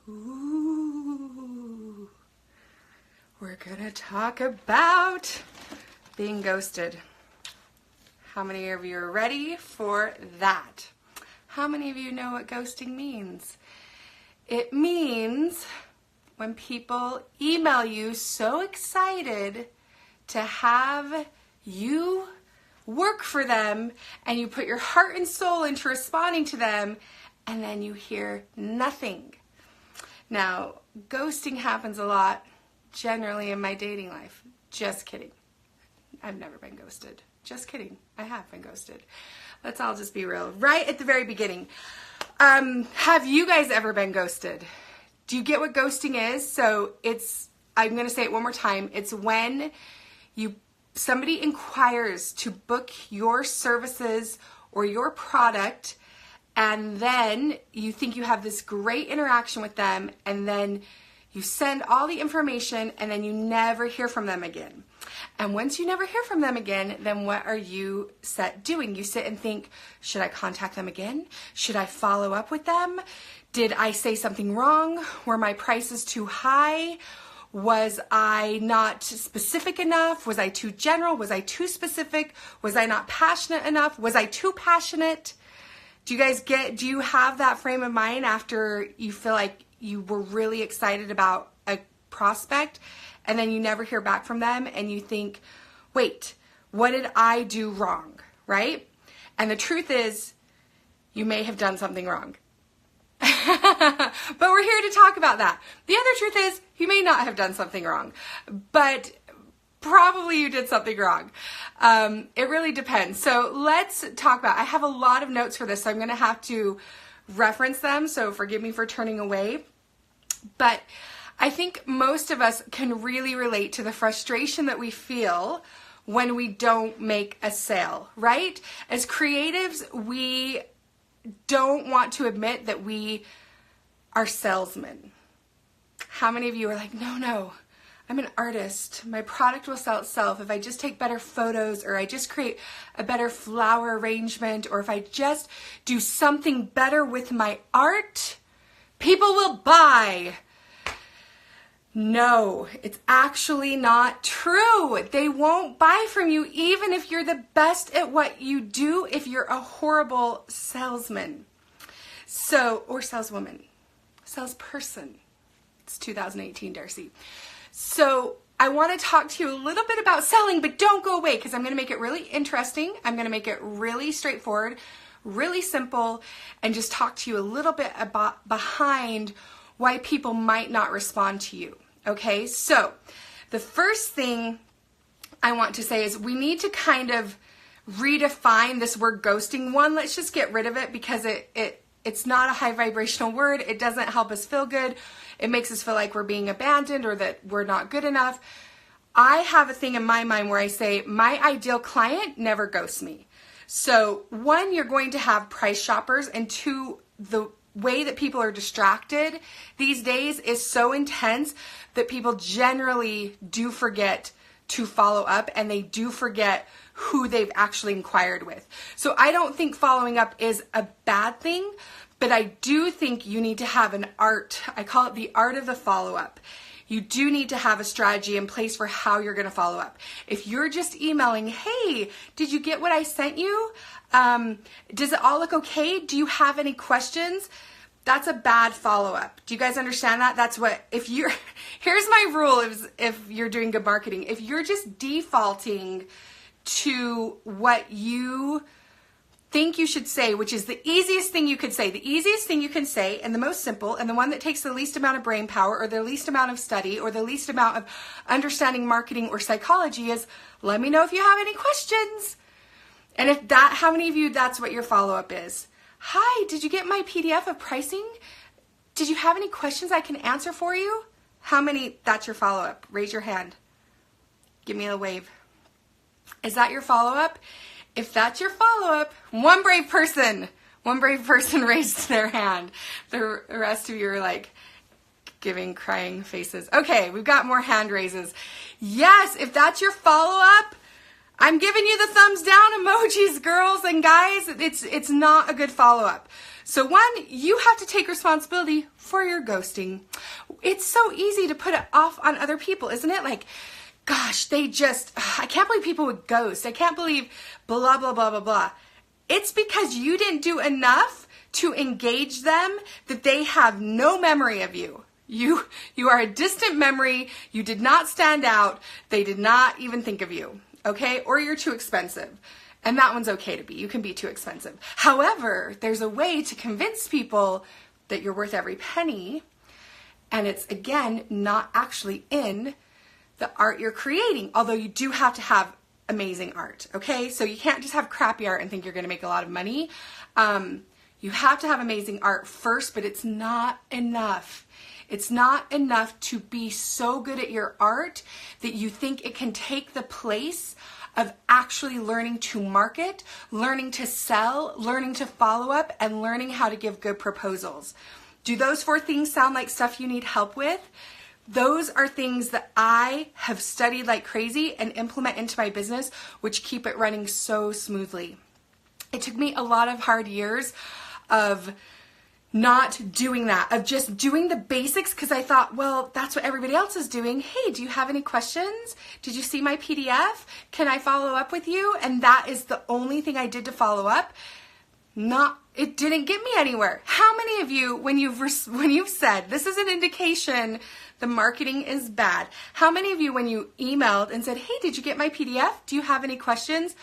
Ooh, we're gonna talk about being ghosted. How many of you are ready for that? How many of you know what ghosting means? It means when people email you so excited to have you work for them and you put your heart and soul into responding to them and then you hear nothing. Now, ghosting happens a lot generally in my dating life. Just kidding. I've never been ghosted. Just kidding. I have been ghosted. Let's all just be real. Right at the very beginning. Have you guys ever been ghosted? Do you get what ghosting is? So I'm going to say it one more time. It's when somebody inquires to book your services or your product, and then you think you have this great interaction with them, and then you send all the information, and then you never hear from them again. And once you never hear from them again, then what are you doing? You sit and think, should I contact them again? Should I follow up with them? Did I say something wrong? Were my prices too high? Was I not specific enough? Was I too general? Was I too specific? Was I not passionate enough? Was I too passionate? Do you have that frame of mind after you feel like you were really excited about a prospect and then you never hear back from them and you think, wait, what did I do wrong, right? And the truth is, you may have done something wrong. But we're here to talk about that. The other truth is, you may not have done something wrong, but probably you did something wrong. It really depends. So let's talk about, I have a lot of notes for this, so I'm going to have to reference them, so forgive me for turning away. But I think most of us can really relate to the frustration that we feel when we don't make a sale, right? As creatives, we don't want to admit that we are salesmen. How many of you are like, no, I'm an artist. My product will sell itself if I just take better photos, or I just create a better flower arrangement, or if I just do something better with my art, people will buy. No, it's actually not true. They won't buy from you even if you're the best at what you do, if you're a horrible salesman. Or saleswoman, salesperson. It's 2018, Darcy. So I want to talk to you a little bit about selling, but don't go away because I'm going to make it really interesting. I'm going to make it really straightforward, really simple, and just talk to you a little bit about behind why people might not respond to you. Okay, so the first thing I want to say is we need to kind of redefine this word ghosting. One, let's just get rid of it because it's not a high vibrational word. It doesn't help us feel good. It makes us feel like we're being abandoned or that we're not good enough. I have a thing in my mind where I say my ideal client never ghosts me. So one, you're going to have price shoppers, and two, the way that people are distracted these days is so intense that people generally do forget to follow up, and they do forget who they've actually inquired with. So I don't think following up is a bad thing, but I do think you need to have an art. I call it the art of the follow-up. You do need to have a strategy in place for how you're going to follow up. If you're just emailing, hey, did you get what I sent you? Does it all look okay? Do you have any questions? That's a bad follow-up. Do you guys understand that? Here's my rule if you're doing good marketing. If you're just defaulting to what you think you should say, which is the easiest thing you could say, and the most simple, and the one that takes the least amount of brain power or the least amount of study or the least amount of understanding marketing or psychology is, let me know if you have any questions. And how many of you, that's what your follow-up is? Hi, did you get my PDF of pricing? Did you have any questions I can answer for you? How many, that's your follow-up? Raise your hand. Give me a wave. Is that your follow-up? If that's your follow-up, one brave person raised their hand. The rest of you are like giving crying faces. Okay, we've got more hand raises. Yes, if that's your follow-up, I'm giving you the thumbs down emojis, girls and guys. It's not a good follow-up. So one, you have to take responsibility for your ghosting. It's so easy to put it off on other people, isn't it? Like, gosh, I can't believe people would ghost. I can't believe blah, blah, blah, blah, blah. It's because you didn't do enough to engage them that they have no memory of you. You are a distant memory. You did not stand out. They did not even think of you, okay? Or you're too expensive. And that one's okay to be. You can be too expensive. However, there's a way to convince people that you're worth every penny. And it's, again, not actually in the art you're creating. Although you do have to have amazing art, okay? So you can't just have crappy art and think you're going to make a lot of money. You have to have amazing art first, but it's not enough. It's not enough to be so good at your art that you think it can take the place of actually learning to market, learning to sell, learning to follow up, and learning how to give good proposals. Do those 4 things sound like stuff you need help with? Those are things that I have studied like crazy and implement into my business, which keep it running so smoothly. It took me a lot of hard years of not doing that, of just doing the basics because I thought, well, that's what everybody else is doing. Hey, do you have any questions? Did you see my PDF? Can I follow up with you? And that is the only thing I did to follow up. It didn't get me anywhere. How many of you, when you've said, this is an indication the marketing is bad, how many of you, when you emailed and said, hey, did you get my PDF? Do you have any questions?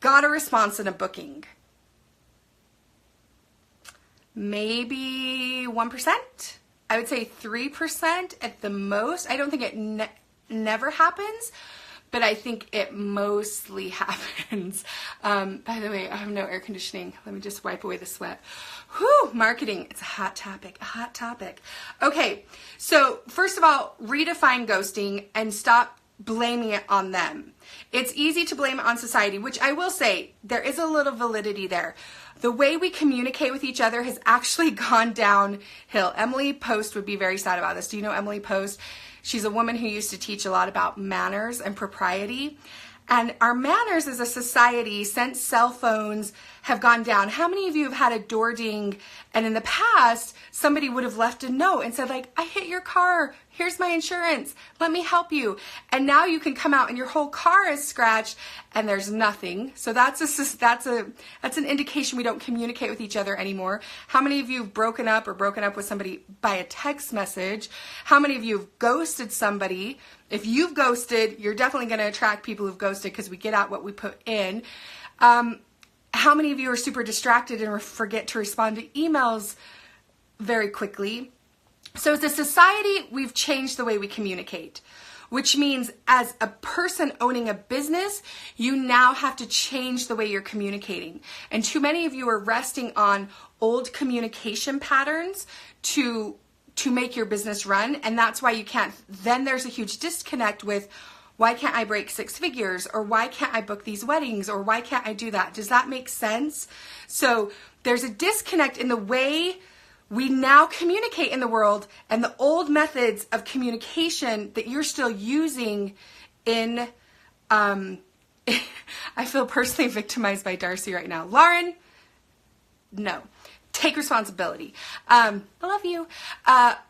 Got a response and a booking? Maybe 1%. I would say 3% at the most. I don't think it never happens, but I think it mostly happens. By the way, I have no air conditioning. Let me just wipe away the sweat. Whew, marketing. It's a hot topic, a hot topic. Okay, so first of all, redefine ghosting and stop blaming it on them. It's easy to blame it on society, which I will say, there is a little validity there. The way we communicate with each other has actually gone downhill. Emily Post would be very sad about this. Do you know Emily Post? She's a woman who used to teach a lot about manners and propriety. And our manners as a society, since cell phones have gone down, how many of you have had a door ding and in the past somebody would have left a note and said like, I hit your car, here's my insurance, let me help you. And now you can come out and your whole car is scratched and there's nothing. So that's an indication we don't communicate with each other anymore. How many of you have broken up with somebody by a text message? How many of you have ghosted somebody? If you've ghosted, you're definitely going to attract people who've ghosted because we get out what we put in. How many of you are super distracted and forget to respond to emails very quickly? So as a society, we've changed the way we communicate, which means as a person owning a business, you now have to change the way you're communicating. And too many of you are resting on old communication patterns to make your business run, and that's why you can't. Then there's a huge disconnect with, why can't I break 6 figures, or why can't I book these weddings, or why can't I do that? Does that make sense? So there's a disconnect in the way we now communicate in the world and the old methods of communication that you're still using in, I feel personally victimized by Darcy right now. Lauren, no. Take responsibility. I love you.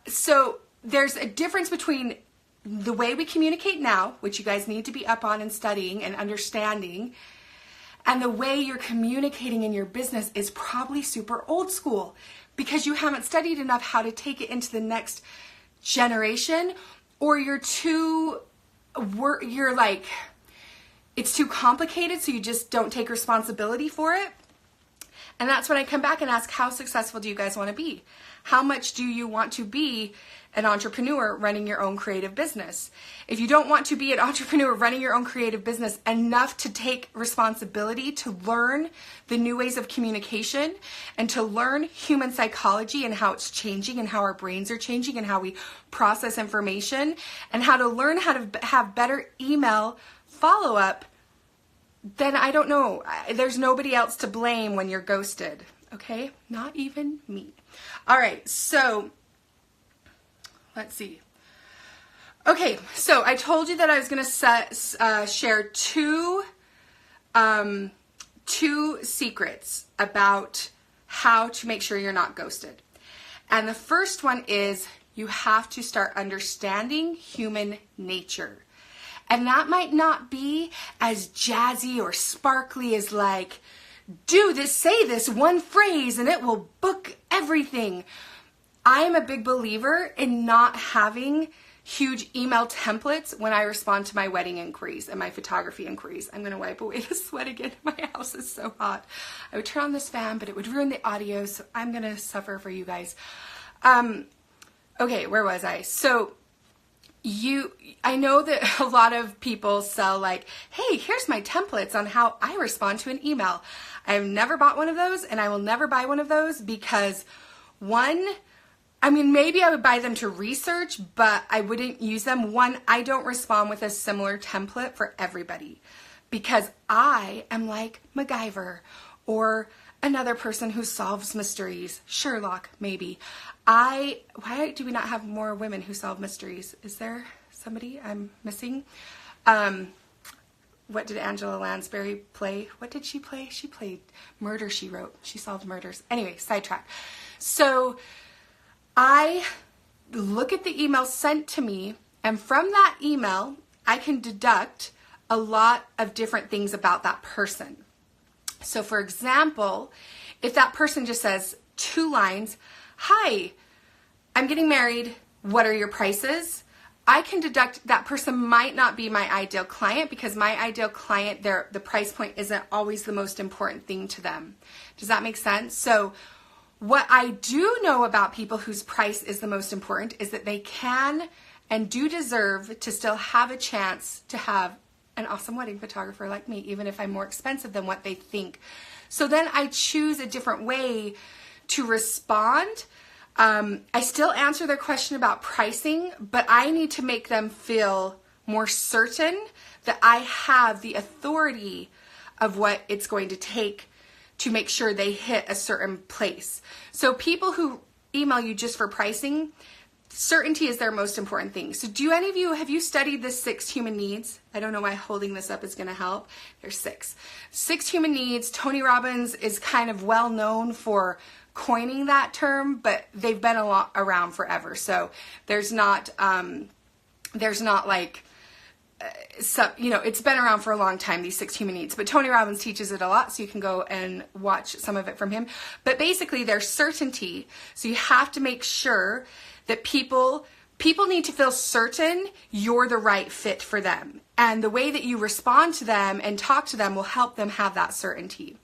So there's a difference between the way we communicate now, which you guys need to be up on and studying and understanding, and the way you're communicating in your business is probably super old school because you haven't studied enough how to take it into the next generation, or it's too complicated, so you just don't take responsibility for it. And that's when I come back and ask, how successful do you guys want to be? How much do you want to be an entrepreneur running your own creative business? If you don't want to be an entrepreneur running your own creative business enough to take responsibility to learn the new ways of communication and to learn human psychology and how it's changing and how our brains are changing and how we process information and how to learn how to have better email follow-up, then I don't know. There's nobody else to blame when you're ghosted, okay? Not even me. All right, so let's see. Okay, so I told you that I was going to share two secrets about how to make sure you're not ghosted. And the first one is you have to start understanding human nature. And that might not be as jazzy or sparkly as like, do this, say this one phrase and it will book everything. I am a big believer in not having huge email templates when I respond to my wedding inquiries and my photography inquiries. I'm going to wipe away the sweat again. My house is so hot. I would turn on this fan, but it would ruin the audio, so I'm going to suffer for you guys. Okay, where was I? So I know that a lot of people sell like, hey, here's my templates on how I respond to an email. I've never bought one of those, and I will never buy one of those because maybe I would buy them to research, but I wouldn't use them. One, I don't respond with a similar template for everybody because I am like MacGyver or another person who solves mysteries. Sherlock, maybe. Why do we not have more women who solve mysteries? Is there somebody I'm missing? What did Angela Lansbury play? What did she play? She played Murder, She Wrote. She solved murders. Anyway, sidetrack. So I look at the email sent to me, and from that email, I can deduct a lot of different things about that person. So for example, if that person just says 2 lines, hi, I'm getting married, what are your prices? I can deduct that person might not be my ideal client because my ideal client, the price point isn't always the most important thing to them. Does that make sense? So what I do know about people whose price is the most important is that they can and do deserve to still have a chance to have an awesome wedding photographer like me, even if I'm more expensive than what they think. So then I choose a different way to respond. I still answer their question about pricing, but I need to make them feel more certain that I have the authority of what it's going to take to make sure they hit a certain place. So people who email you just for pricing, certainty is their most important thing. So have you studied the 6 human needs? I don't know why holding this up is going to help. There's 6. 6 human needs. Tony Robbins is kind of well known for coining that term, but they've been around forever. So there's not like, it's been around for a long time, these 6 human needs, but Tony Robbins teaches it a lot, so you can go and watch some of it from him. But basically there's certainty. So you have to make sure that people need to feel certain you're the right fit for them. And the way that you respond to them and talk to them will help them have that certainty.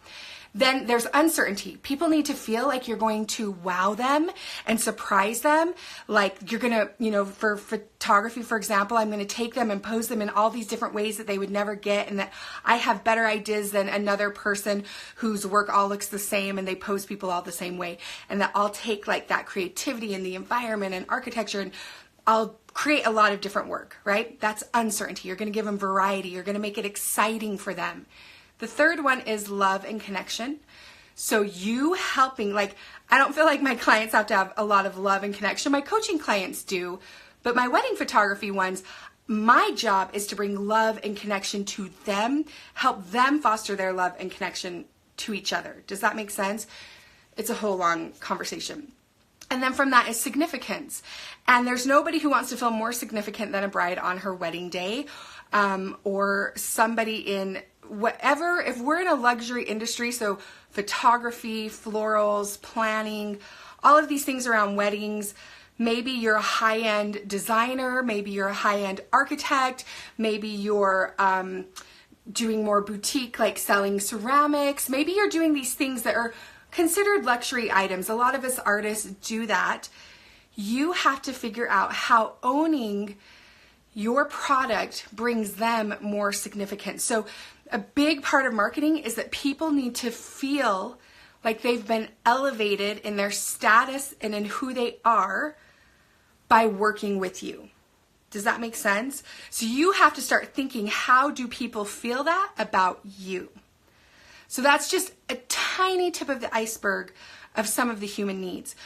Then there's uncertainty. People need to feel like you're going to wow them and surprise them. Like you're going to, for photography, for example, I'm going to take them and pose them in all these different ways that they would never get, and that I have better ideas than another person whose work all looks the same and they pose people all the same way. And that I'll take like that creativity and the environment and architecture and I'll create a lot of different work, right? That's uncertainty. You're going to give them variety. You're going to make it exciting for them. The third one is love and connection. So you helping, I don't feel like my clients have to have a lot of love and connection. My coaching clients do, but my wedding photography ones, my job is to bring love and connection to them, help them foster their love and connection to each other. Does that make sense? It's a whole long conversation. And then from that is significance. And there's nobody who wants to feel more significant than a bride on her wedding day, or somebody in whatever, if we're in a luxury industry, so photography, florals, planning, all of these things around weddings, maybe you're a high-end designer, maybe you're a high-end architect, maybe you're doing more boutique, like selling ceramics, maybe you're doing these things that are considered luxury items. A lot of us artists do that. You have to figure out how owning your product brings them more significance. So a big part of marketing is that people need to feel like they've been elevated in their status and in who they are by working with you. Does that make sense? So you have to start thinking, how do people feel that about you? So that's just a tiny tip of the iceberg of some of the human needs.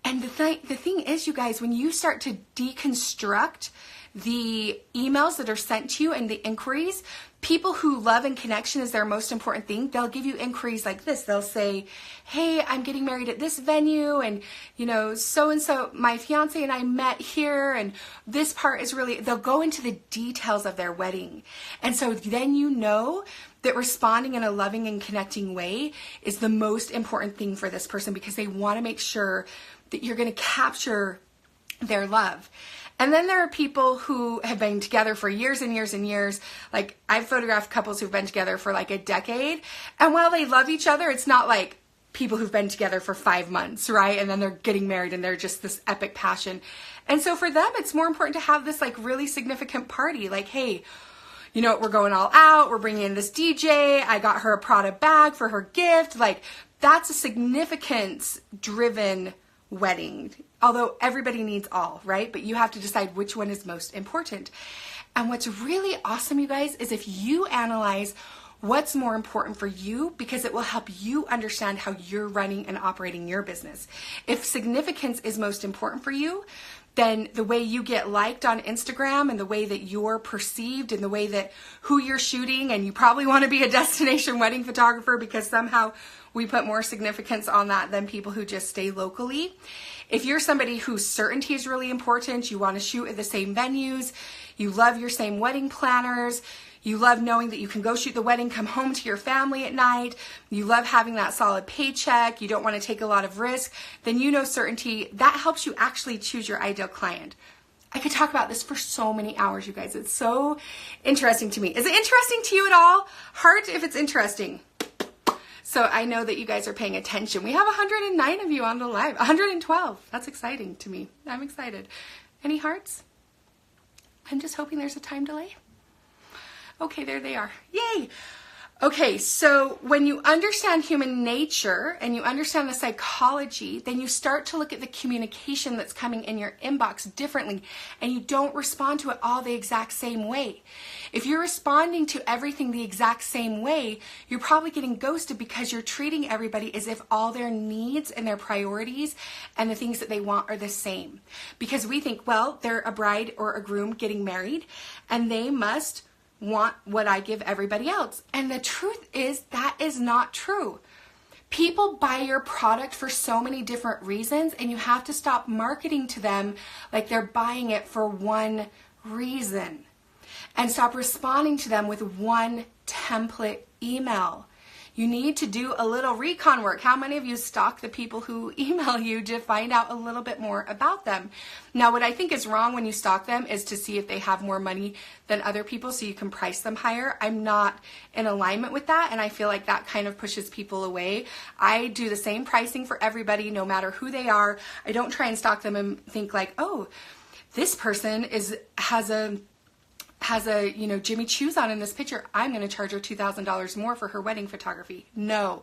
And the thing is, you guys, when you start to deconstruct the emails that are sent to you and the inquiries, people who love and connection is their most important thing, they'll give you inquiries like this. They'll say, hey, I'm getting married at this venue, and so-and-so, my fiance and I met here, and this part is really, they'll go into the details of their wedding. And so then you know that responding in a loving and connecting way is the most important thing for this person, because they want to make sure that you're going to capture their love. And then there are people who have been together for years and years and years. Like, I've photographed couples who've been together for like a decade. And while they love each other, it's not like people who've been together for 5 months, right? And then they're getting married and they're just this epic passion. And so for them, it's more important to have this like really significant party. Like, hey, you know what, we're going all out. We're bringing in this DJ. I got her a Prada bag for her gift. Like, that's a significance-driven wedding. Although everybody needs all, right? But you have to decide which one is most important. And what's really awesome, you guys, is if you analyze what's more important for you, because it will help you understand how you're running and operating your business. If significance is most important for you, then the way you get liked on Instagram and the way that you're perceived and the way that who you're shooting, and you probably want to be a destination wedding photographer because somehow we put more significance on that than people who just stay locally. If you're somebody whose certainty is really important, you want to shoot at the same venues, you love your same wedding planners, you love knowing that you can go shoot the wedding, come home to your family at night, you love having that solid paycheck, you don't want to take a lot of risk, then you know certainty, that helps you actually choose your ideal client. I could talk about this for so many hours, you guys. It's so interesting to me. Is it interesting to you at all? Heart if it's interesting. So I know that you guys are paying attention. We have 109 of you on the live, 112. That's exciting to me. I'm excited. Any hearts? I'm just hoping there's a time delay. Okay, there they are. Yay! Okay, so when you understand human nature and you understand the psychology, then you start to look at the communication that's coming in your inbox differently, and you don't respond to it all the exact same way. If you're responding to everything the exact same way, you're probably getting ghosted because you're treating everybody as if all their needs and their priorities and the things that they want are the same. Because we think, well, they're a bride or a groom getting married, and they must want what I give everybody else. And the truth is that is not true. People buy your product for so many different reasons, and you have to stop marketing to them like they're buying it for one reason, and stop responding to them with one template email. You need to do a little recon work. How many of you stalk the people who email you to find out a little bit more about them? Now, what I think is wrong when you stalk them is to see if they have more money than other people so you can price them higher. I'm not in alignment with that, and I feel like that kind of pushes people away. I do the same pricing for everybody, no matter who they are. I don't try and stalk them and think like, oh, this person has a Jimmy Choo's on in this picture, I'm going to charge her $2,000 more for her wedding photography. No,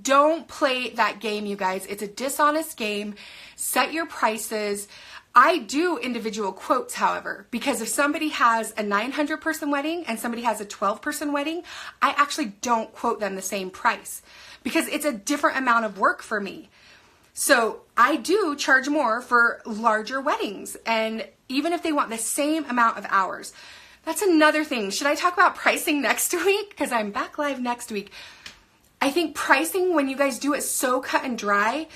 don't play that game, you guys. It's a dishonest game. Set your prices. I do individual quotes, however, because if somebody has a 900-person wedding and somebody has a 12-person wedding, I actually don't quote them the same price because it's a different amount of work for me. So I do charge more for larger weddings, and even if they want the same amount of hours. That's another thing. Should I talk about pricing next week? Because I'm back live next week. I think pricing, when you guys do it so cut and dry,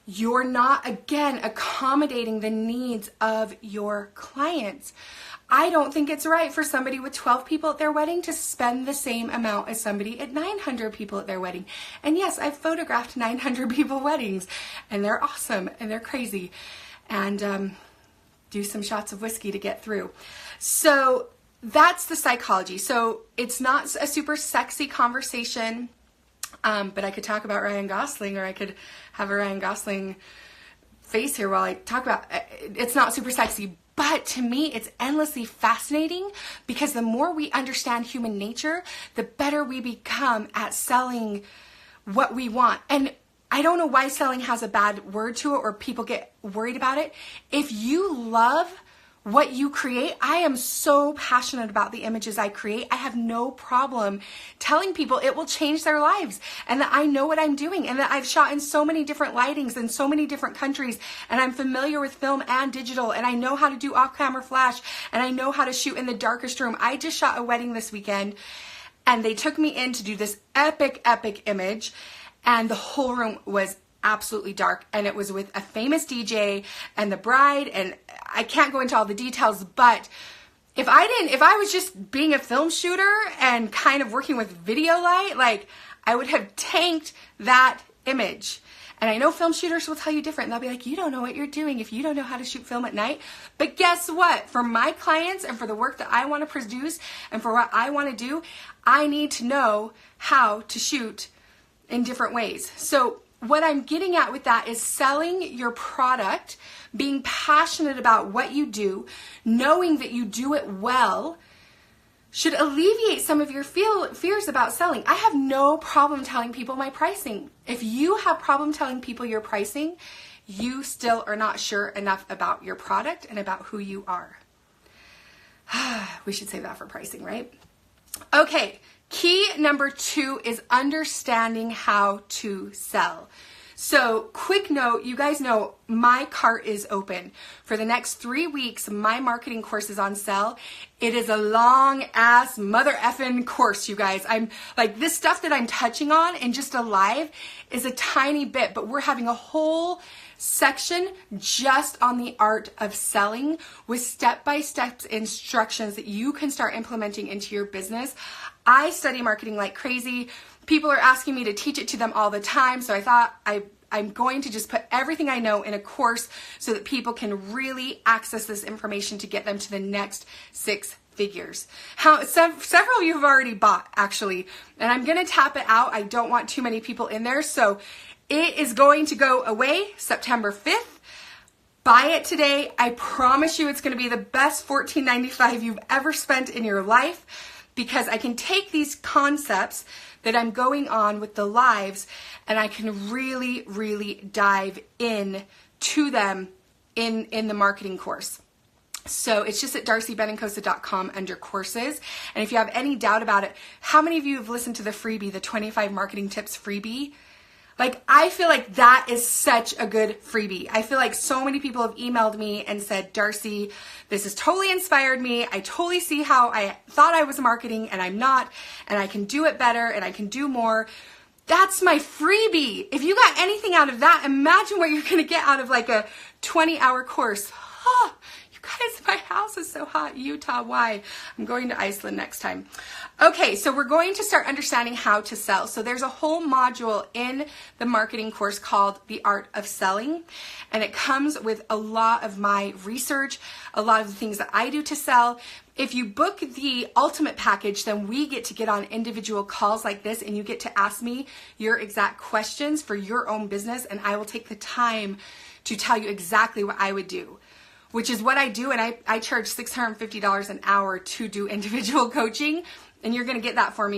you're not, again, accommodating the needs of your clients. I don't think it's right for somebody with 12 people at their wedding to spend the same amount as somebody at 900 people at their wedding. And yes, I've photographed 900 people weddings, and they're awesome, and they're crazy. And do some shots of whiskey to get through. So that's the psychology. So it's not a super sexy conversation, but I could talk about Ryan Gosling, or I could have a Ryan Gosling face here while I talk about it. It's not super sexy, but to me, it's endlessly fascinating because the more we understand human nature, the better we become at selling what we want. And I don't know why selling has a bad word to it or people get worried about it. If you love what you create. I am so passionate about the images I create. I have no problem telling people it will change their lives, and that I know what I'm doing, and that I've shot in so many different lightings in so many different countries, and I'm familiar with film and digital, and I know how to do off-camera flash, and I know how to shoot in the darkest room. I just shot a wedding this weekend, and they took me in to do this epic image, and the whole room was absolutely dark, and it was with a famous DJ and the bride, and I can't go into all the details, but if I was just being a film shooter and kind of working with video light, like, I would have tanked that image. And I know film shooters will tell you different. They'll be like, you don't know what you're doing if you don't know how to shoot film at night. But guess what? For my clients and for the work that I want to produce and for what I want to do, I need to know how to shoot in different ways. So what I'm getting at with that is selling your product, being passionate about what you do, knowing that you do it well, should alleviate some of your fears about selling. I have no problem telling people my pricing. If you have problem telling people your pricing, you still are not sure enough about your product and about who you are. We should save that for pricing, right? Okay. Key number 2 is understanding how to sell. So quick note, you guys know my cart is open. For the next 3 weeks, my marketing course is on sale. It is a long ass mother effing course, you guys. I'm like, this stuff that I'm touching on in just a live is a tiny bit, but we're having a whole section just on the art of selling with step-by-step instructions that you can start implementing into your business. I study marketing like crazy. People are asking me to teach it to them all the time. So I thought I'm going to just put everything I know in a course so that people can really access this information to get them to the next 6 figures. Several of you have already bought, actually, and I'm going to tap it out. I don't want too many people in there. So it is going to go away September 5th. Buy it today. I promise you it's going to be the best $14.95 you've ever spent in your life, because I can take these concepts that I'm going on with the lives and I can really, really dive in to them in the marketing course. So it's just at darcybenencosta.com under courses. And if you have any doubt about it, how many of you have listened to the freebie, the 25 marketing tips freebie? Like, I feel like that is such a good freebie. I feel like so many people have emailed me and said, Darcy, this has totally inspired me. I totally see how I thought I was marketing and I'm not, and I can do it better and I can do more. That's my freebie. If you got anything out of that, imagine what you're going to get out of like a 20-hour course. Oh, you guys, my house is so hot. Utah, why? I'm going to Iceland next time. Okay, so we're going to start understanding how to sell. So there's a whole module in the marketing course called The Art of Selling, and it comes with a lot of my research, a lot of the things that I do to sell. If you book the ultimate package, then we get to get on individual calls like this, and you get to ask me your exact questions for your own business, and I will take the time to tell you exactly what I would do, which is what I do, and I charge $650 an hour to do individual coaching. And you're going to get that from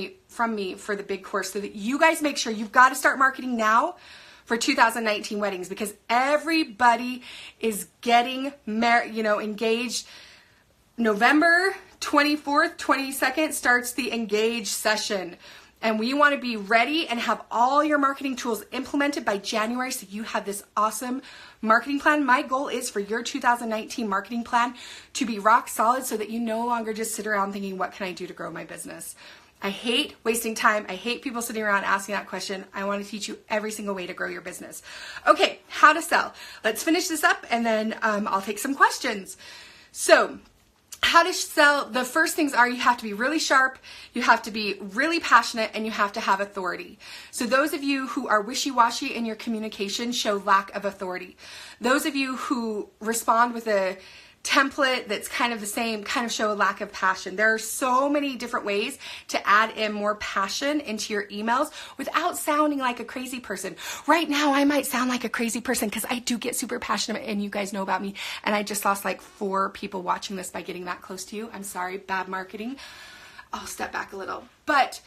me for the big course, so that you guys make sure you've got to start marketing now for 2019 weddings, because everybody is getting engaged. November 24th, 22nd starts the engage session. And we want to be ready and have all your marketing tools implemented by January, so you have this awesome marketing plan. My goal is for your 2019 marketing plan to be rock solid, so that you no longer just sit around thinking, what can I do to grow my business? I hate wasting time. I hate people sitting around asking that question. I want to teach you every single way to grow your business. Okay, how to sell. Let's finish this up, and then I'll take some questions. So, how to sell, the first things are, you have to be really sharp, you have to be really passionate, and you have to have authority. So those of you who are wishy-washy in your communication show lack of authority. Those of you who respond with a template that's kind of the same kind of show a lack of passion. There are so many different ways to add in more passion into your emails without sounding like a crazy person. Right now, I might sound like a crazy person because I do get super passionate, and you guys know about me, and I just lost like 4 people watching this by getting that close to you. I'm sorry, bad marketing. I'll step back a little. But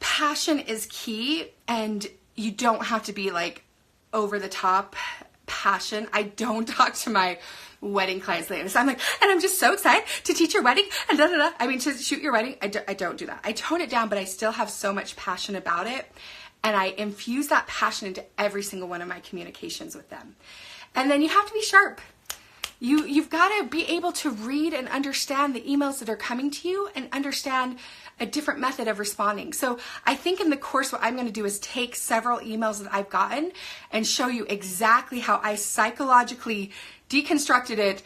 passion is key, and you don't have to be like over the top passion. I don't talk to my wedding clients later. So I'm like, and I'm just so excited to teach your wedding and da da da. I mean, to shoot your wedding. I don't do that. I tone it down, but I still have so much passion about it. And I infuse that passion into every single one of my communications with them. And then you have to be sharp. You've got to be able to read and understand the emails that are coming to you and understand a different method of responding. So I think in the course, what I'm going to do is take several emails that I've gotten and show you exactly how I psychologically deconstructed it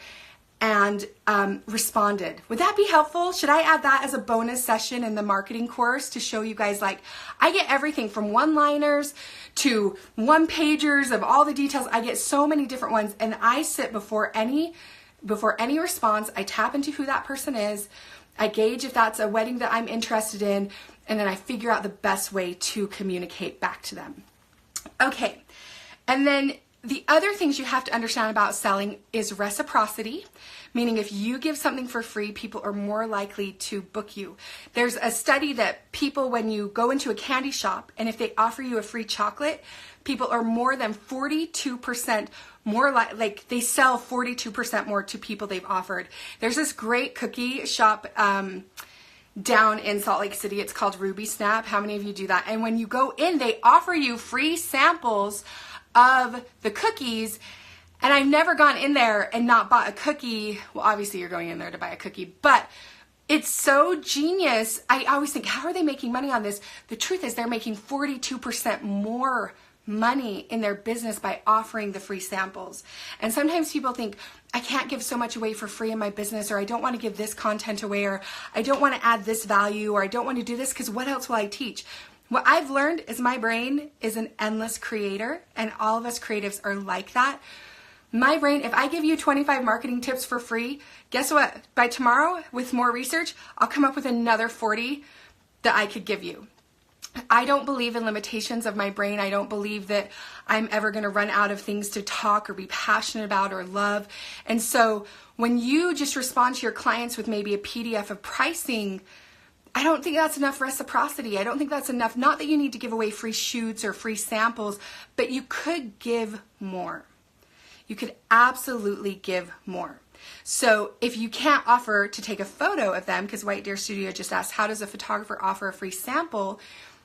and responded. Would that be helpful? Should I add that as a bonus session in the marketing course to show you guys, like, I get everything from one-liners to one-pagers of all the details. I get so many different ones, and I sit before any response. I tap into who that person is. I gauge if that's a wedding that I'm interested in, and then I figure out the best way to communicate back to them. Okay, and then the other things you have to understand about selling is reciprocity, meaning if you give something for free, people are more likely to book you. There's a study that people, when you go into a candy shop and if they offer you a free chocolate, people are more than 42% more like they sell 42% more to people they've offered. There's this great cookie shop down in Salt Lake City. It's called Ruby Snap. How many of you do that? And when you go in, they offer you free samples of the cookies, and I've never gone in there and not bought a cookie. Well, obviously you're going in there to buy a cookie, but it's so genius. I always think, how are they making money on this? The truth is they're making 42% more money in their business by offering the free samples. And sometimes people think, I can't give so much away for free in my business, or I don't want to give this content away, or I don't want to add this value, or I don't want to do this because what else will I teach? What I've learned is my brain is an endless creator, and all of us creatives are like that. My brain, if I give you 25 marketing tips for free, guess what? By tomorrow, with more research, I'll come up with another 40 that I could give you. I don't believe in limitations of my brain. I don't believe that I'm ever going to run out of things to talk or be passionate about or love. And so when you just respond to your clients with maybe a PDF of pricing, I don't think that's enough reciprocity. I don't think that's enough. Not that you need to give away free shoots or free samples, but you could give more. You could absolutely give more. So if you can't offer to take a photo of them, because White Deer Studio just asked, how does a photographer offer a free sample?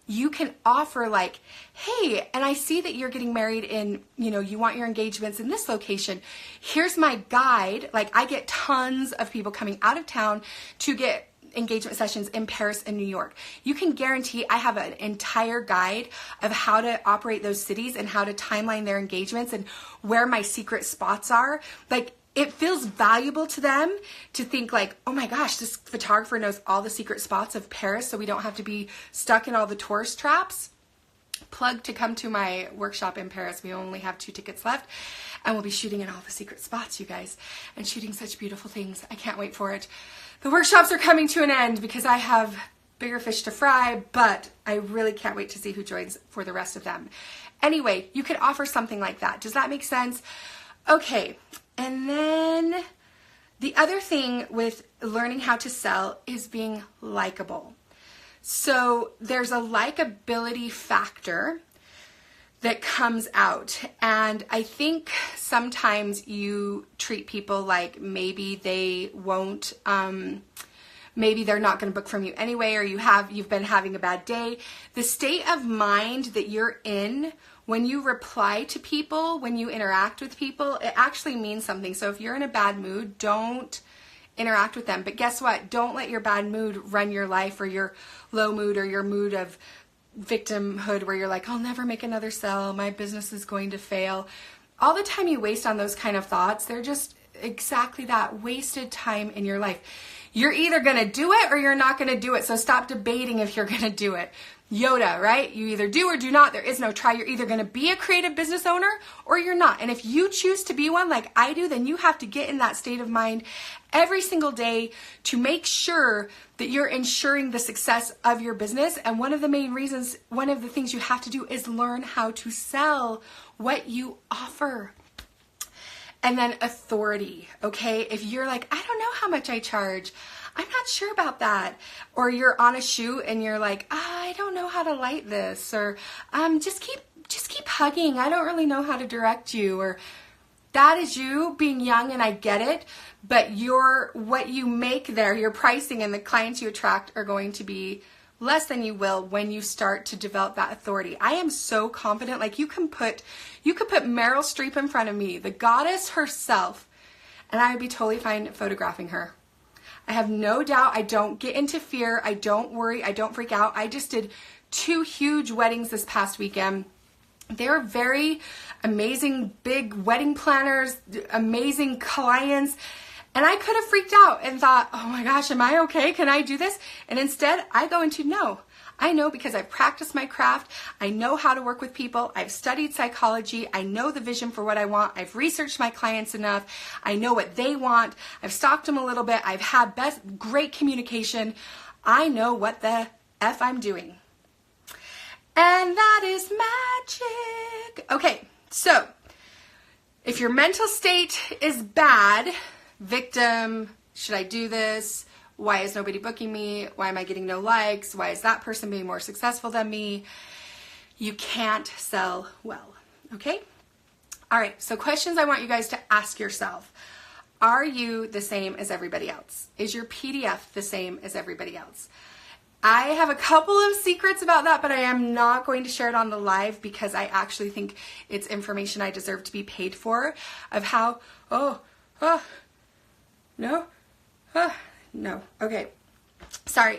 You can offer like, hey, and I see that you're getting married in, you want your engagements in this location. Here's my guide. Like, I get tons of people coming out of town to get engagement sessions in Paris and New York. You can guarantee I have an entire guide of how to operate those cities and how to timeline their engagements and where my secret spots are. Like, it feels valuable to them to think like, oh my gosh, this photographer knows all the secret spots of Paris, so we don't have to be stuck in all the tourist traps. Plug to come to my workshop in Paris. We only have 2 tickets left, and we'll be shooting in all the secret spots, you guys, and shooting such beautiful things. I can't wait for it. The workshops are coming to an end because I have bigger fish to fry, but I really can't wait to see who joins for the rest of them. Anyway, you could offer something like that. Does that make sense? Okay, and then the other thing with learning how to sell is being likable. So there's a likability factor that comes out, and I think sometimes you treat people like maybe they won't, maybe they're not going to book from you anyway, or you've been having a bad day. The state of mind that you're in when you reply to people, when you interact with people, it actually means something. So if you're in a bad mood, don't interact with them. But guess what? Don't let your bad mood run your life, or your low mood, or your mood of victimhood where you're like, I'll never make another sale, my business is going to fail. All the time you waste on those kind of thoughts, they're just exactly that, wasted time in your life. You're either going to do it or you're not going to do it. So stop debating if you're going to do it. Yoda, right? You either do or do not. There is no try. You're either going to be a creative business owner or you're not. And if you choose to be one like I do, then you have to get in that state of mind every single day to make sure that you're ensuring the success of your business. And one of the main reasons, one of the things you have to do is learn how to sell what you offer. And then authority, okay? If you're like, I don't know how much I charge, I'm not sure about that. Or you're on a shoot and you're like, I don't know how to light this. Or just keep hugging. I don't really know how to direct you. Or that is you being young, and I get it, but what you make there, your pricing and the clients you attract are going to be less than you will when you start to develop that authority. I am so confident. Like, you could put Meryl Streep in front of me, the goddess herself, and I would be totally fine photographing her. I have no doubt. I don't get into fear. I don't worry. I don't freak out. I just did 2 huge weddings this past weekend. They're very amazing, big wedding planners, amazing clients. And I could have freaked out and thought, oh my gosh, am I okay? Can I do this? And instead, I go into no. I know, because I've practiced my craft. I know how to work with people. I've studied psychology. I know the vision for what I want. I've researched my clients enough. I know what they want. I've stalked them a little bit. I've had great communication. I know what the F I'm doing. And that is magic. Okay, so if your mental state is bad, victim, should I do this? Why is nobody booking me? Why am I getting no likes? Why is that person being more successful than me? You can't sell well, okay? All right, so questions I want you guys to ask yourself. Are you the same as everybody else? Is your PDF the same as everybody else? I have a couple of secrets about that, but I am not going to share it on the live because I actually think it's information I deserve to be paid for, of how, no, okay, sorry,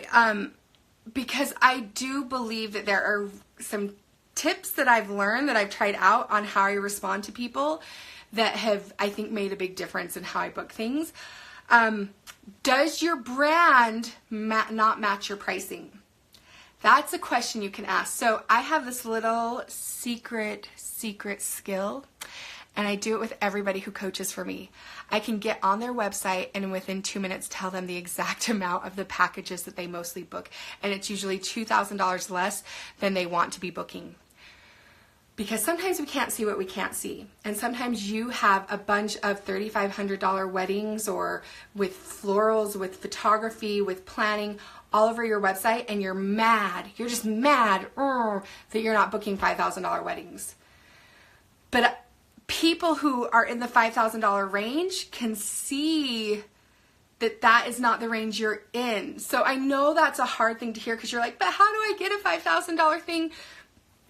because I do believe that there are some tips that I've learned, that I've tried out on how I respond to people, that have, I think, made a big difference in how I book things. Does your brand not match your pricing? That's a question you can ask. So I have this little secret skill, and I do it with everybody who coaches for me. I can get on their website and within 2 minutes tell them the exact amount of the packages that they mostly book. And it's usually $2,000 less than they want to be booking. Because sometimes we can't see what we can't see. And sometimes you have a bunch of $3,500 weddings, or with florals, with photography, with planning all over your website, and you're mad. You're just mad that you're not booking $5,000 weddings. But people who are in the $5,000 range can see that that is not the range you're in. So I know that's a hard thing to hear, because you're like, but how do I get a $5,000 thing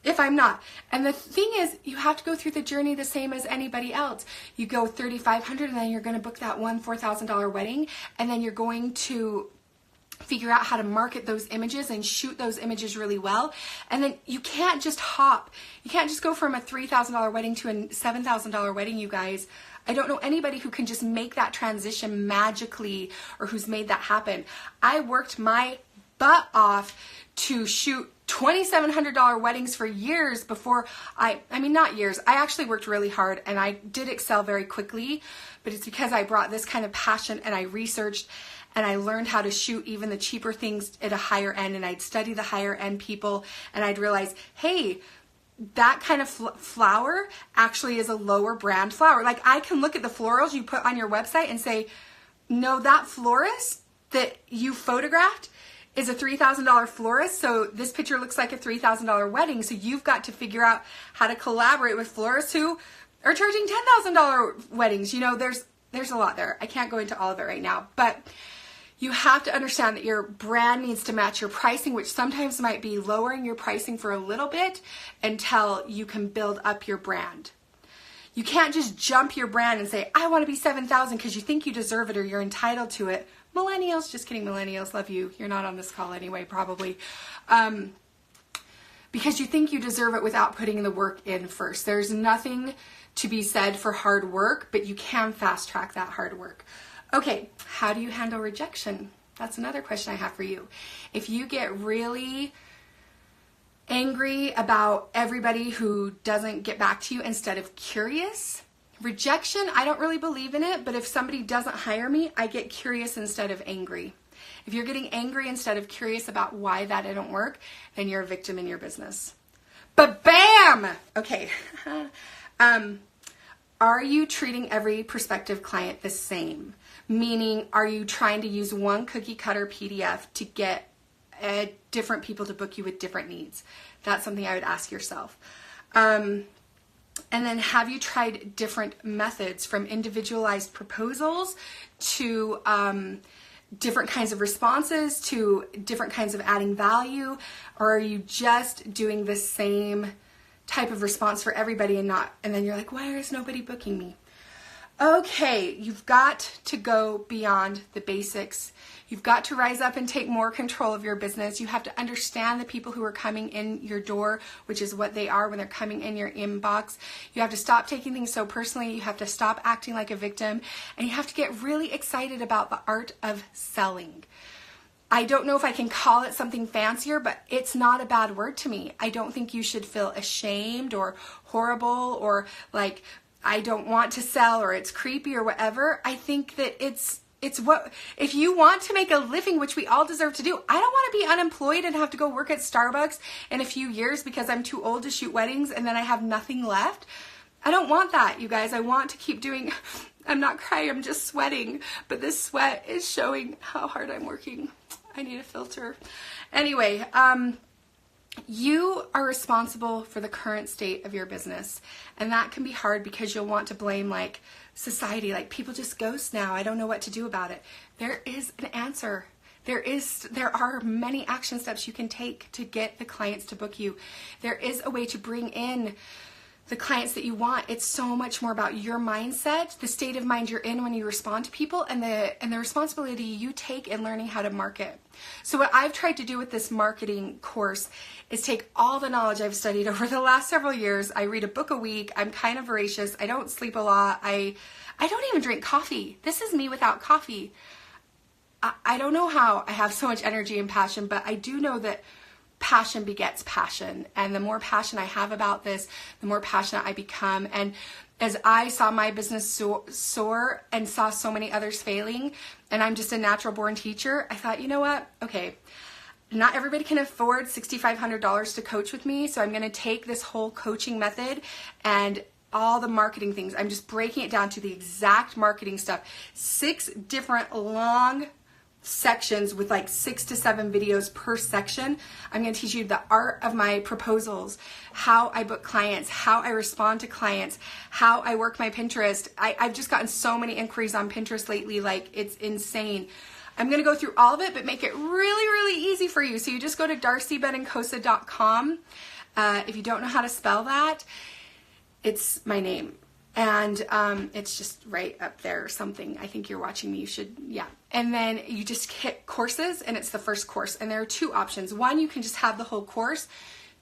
if I'm not? And the thing is, you have to go through the journey the same as anybody else. You go $3,500, and then you're going to book that one $4,000 wedding, and then you're going to figure out how to market those images and shoot those images really well. And then you can't just hop. You can't just go from a $3,000 wedding to a $7,000 wedding, you guys. I don't know anybody who can just make that transition magically, or who's made that happen. I worked my butt off to shoot $2,700 weddings for years before not years. I actually worked really hard, and I did excel very quickly, but it's because I brought this kind of passion, and I researched, and I learned how to shoot even the cheaper things at a higher end, and I'd study the higher end people, and I'd realize, hey, that kind of flower actually is a lower brand flower. Like, I can look at the florals you put on your website and say, no, that florist that you photographed is a $3,000 florist, so this picture looks like a $3,000 wedding. So you've got to figure out how to collaborate with florists who are charging $10,000 weddings. You know, there's a lot there. I can't go into all of it right now, but you have to understand that your brand needs to match your pricing, which sometimes might be lowering your pricing for a little bit until you can build up your brand. You can't just jump your brand and say, I want to be 7,000 because you think you deserve it or you're entitled to it. Millennials, just kidding, millennials, love you. You're not on this call anyway, probably. Because you think you deserve it without putting the work in first. There's nothing to be said for hard work, but you can fast track that hard work. Okay, how do you handle rejection? That's another question I have for you. If you get really angry about everybody who doesn't get back to you instead of curious, rejection, I don't really believe in it, but if somebody doesn't hire me, I get curious instead of angry. If you're getting angry instead of curious about why that didn't work, then you're a victim in your business. But bam! Okay. Are you treating every prospective client the same? Meaning, are you trying to use one cookie cutter PDF to get different people to book you with different needs? That's something I would ask yourself. And then have you tried different methods, from individualized proposals to different kinds of responses to different kinds of adding value? Or are you just doing the same type of response for everybody and then you're like, why is nobody booking me? Okay, you've got to go beyond the basics. You've got to rise up and take more control of your business. You have to understand the people who are coming in your door, which is what they are when they're coming in your inbox. You have to stop taking things so personally. You have to stop acting like a victim. And you have to get really excited about the art of selling. I don't know if I can call it something fancier, but it's not a bad word to me. I don't think you should feel ashamed or horrible or like, I don't want to sell or it's creepy or whatever. I think that it's what, if you want to make a living, which we all deserve to do. I don't want to be unemployed and have to go work at Starbucks in a few years because I'm too old to shoot weddings and then I have nothing left. I don't want that, you guys. I want to keep doing, I'm not crying, I'm just sweating, but this sweat is showing how hard I'm working. I need a filter. Anyway, you are responsible for the current state of your business. And that can be hard because you'll want to blame like society, like people just ghost now. I don't know what to do about it. There is an answer. There are many action steps you can take to get the clients to book you. There is a way to bring in the clients that you want. It's so much more about your mindset, the state of mind you're in when you respond to people, and the responsibility you take in learning how to market. So what I've tried to do with this marketing course is take all the knowledge I've studied over the last several years. I read a book a week. I'm kind of voracious. I don't sleep a lot. I don't even drink coffee. This is me without coffee. I don't know how I have so much energy and passion, but I do know that passion begets passion. And the more passion I have about this, the more passionate I become. And as I saw my business soar and saw so many others failing, and I'm just a natural born teacher, I thought, you know what? Okay, not everybody can afford $6,500 to coach with me. So I'm going to take this whole coaching method and all the marketing things. I'm just breaking it down to the exact marketing stuff. 6 different long sections with like 6 to 7 videos per section. I'm going to teach you the art of my proposals, how I book clients, how I respond to clients, how I work my Pinterest. I've just gotten so many inquiries on Pinterest lately, like it's insane. I'm going to go through all of it, but make it really, really easy for you. So you just go to darcybenencosa.com. If you don't know how to spell that, it's my name. And it's just right up there or something. I think you're watching me. You should, yeah. And then you just hit courses, and it's the first course. And there are 2 options. 1, you can just have the whole course.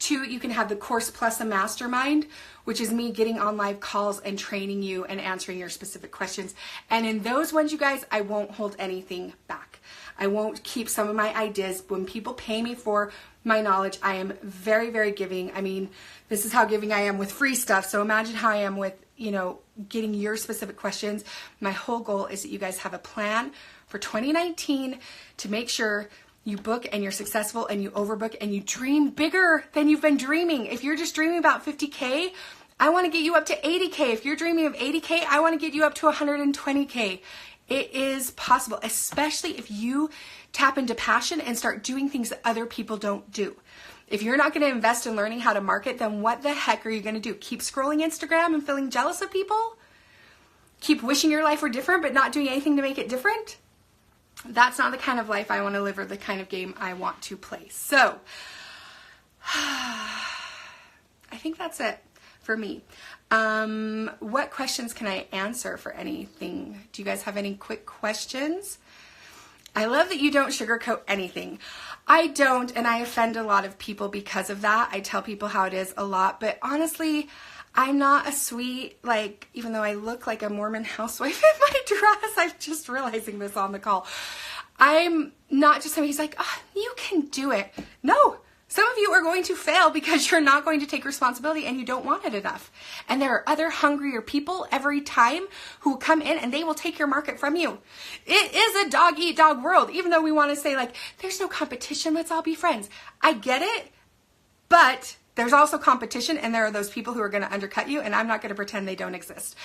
2, you can have the course plus a mastermind, which is me getting on live calls and training you and answering your specific questions. And in those ones, you guys, I won't hold anything back. I won't keep some of my ideas. When people pay me for my knowledge, I am very, very giving. I mean, this is how giving I am with free stuff. So imagine how I am with, you know, getting your specific questions. My whole goal is that you guys have a plan for 2019 to make sure you book and you're successful and you overbook and you dream bigger than you've been dreaming. If you're just dreaming about 50K, I want to get you up to 80K. If you're dreaming of 80K, I want to get you up to 120K. It is possible, especially if you tap into passion and start doing things that other people don't do. If you're not going to invest in learning how to market, then what the heck are you going to do? Keep scrolling Instagram and feeling jealous of people? Keep wishing your life were different but not doing anything to make it different? That's not the kind of life I want to live or the kind of game I want to play. So, I think that's it for me. What questions can I answer for anything? Do you guys have any quick questions? I love that you don't sugarcoat anything. I don't, and I offend a lot of people because of that. I tell people how it is a lot, but honestly, I'm not a sweet, like, even though I look like a Mormon housewife in my dress, I'm just realizing this on the call. I'm not just somebody who's like, oh, you can do it. No, some of you are going to fail because you're not going to take responsibility and you don't want it enough. And there are other hungrier people every time who will come in and they will take your market from you. It is a dog-eat-dog world, even though we want to say, like, there's no competition, let's all be friends. I get it, but there's also competition, and there are those people who are going to undercut you, and I'm not going to pretend they don't exist.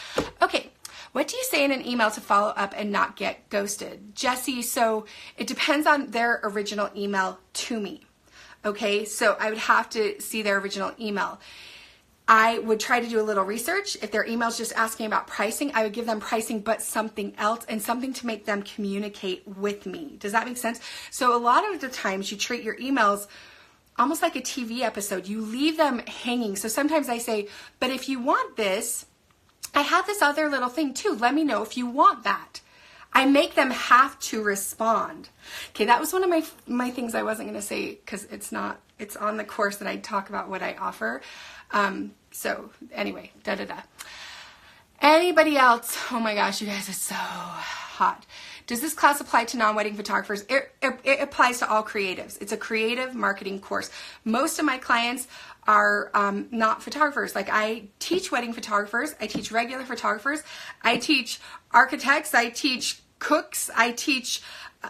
Okay, what do you say in an email to follow up and not get ghosted? Jessie, so it depends on their original email to me. Okay, so I would have to see their original email. I would try to do a little research. If their email's just asking about pricing, I would give them pricing, but something else and something to make them communicate with me. Does that make sense? So a lot of the times you treat your emails almost like a TV episode. You leave them hanging. So sometimes I say, but if you want this, I have this other little thing too. Let me know if you want that. I make them have to respond. Okay, that was one of my things I wasn't going to say because it's on the course that I talk about what I offer. So anyway, Anybody else? Oh my gosh, you guys are so hot. Does this class apply to non-wedding photographers? It applies to all creatives. It's a creative marketing course. Most of my clients are not photographers. Like I teach wedding photographers. I teach regular photographers. I teach architects. I teach cooks. I teach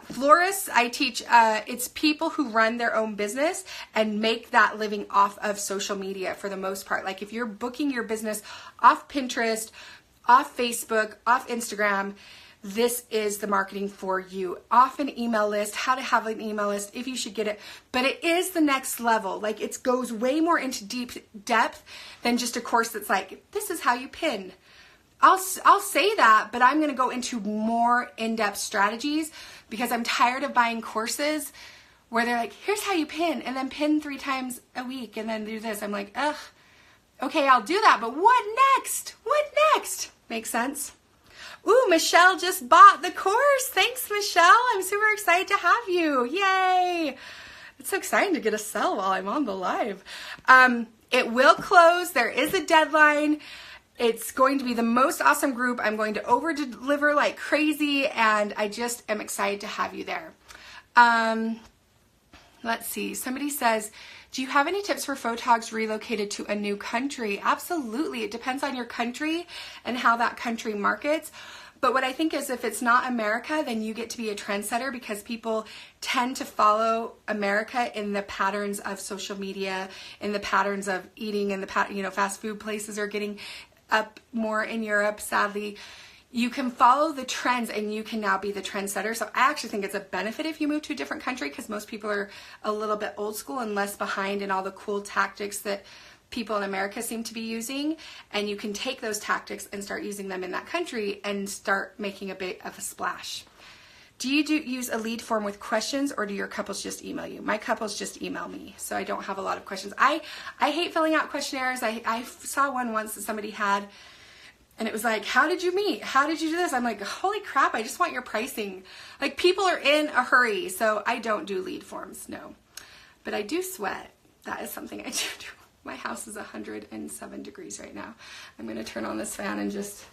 florists. I teach, it's people who run their own business and make that living off of social media for the most part. Like if you're booking your business off Pinterest, off Facebook, off Instagram, this is the marketing for you. Off an email list, how to have an email list, if you should get it. But it is the next level. Like it goes way more into deep depth than just a course that's like, this is how you pin. I'll say that, but I'm going to go into more in-depth strategies because I'm tired of buying courses where they're like, here's how you pin, and then pin 3 times a week, and then do this. I'm like, ugh, okay, I'll do that, but what next? What next? Makes sense? Ooh, Michelle just bought the course. Thanks, Michelle. I'm super excited to have you. Yay. It's so exciting to get a sell while I'm on the live. It will close. There is a deadline. It's going to be the most awesome group. I'm going to over deliver like crazy, and I just am excited to have you there. Let's see. Somebody says, do you have any tips for photogs relocated to a new country? Absolutely. It depends on your country and how that country markets. But what I think is if it's not America, then you get to be a trendsetter because people tend to follow America in the patterns of social media, in the patterns of eating, and the fast food places are getting up more in Europe, sadly. You can follow the trends and you can now be the trendsetter. So I actually think it's a benefit if you move to a different country because most people are a little bit old school and less behind in all the cool tactics that people in America seem to be using. And you can take those tactics and start using them in that country and start making a bit of a splash. Do you use a lead form with questions, or do your couples just email you? My couples just email me, so I don't have a lot of questions. I hate filling out questionnaires. I saw one once that somebody had, and it was like, how did you meet? How did you do this? I'm like, holy crap, I just want your pricing. Like, people are in a hurry, so I don't do lead forms, no. But I do sweat. That is something I do. My house is 107 degrees right now. I'm going to turn on this fan and just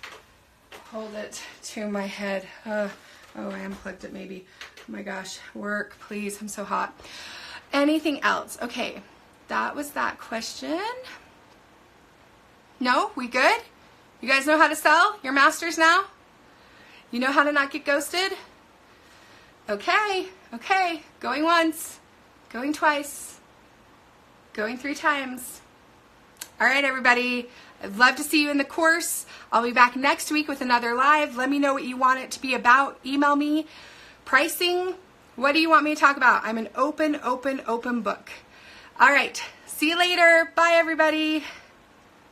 hold it to my head. Oh, I unplugged it maybe. Oh my gosh, work, please, I'm so hot. Anything else? Okay, that was that question. No, we good? You guys know how to sell? You're masters now? You know how to not get ghosted? Okay, going once, going twice, going 3 times. All right, everybody. I'd love to see you in the course. I'll be back next week with another live. Let me know what you want it to be about. Email me. Pricing. What do you want me to talk about? I'm an open book. All right. See you later. Bye, everybody.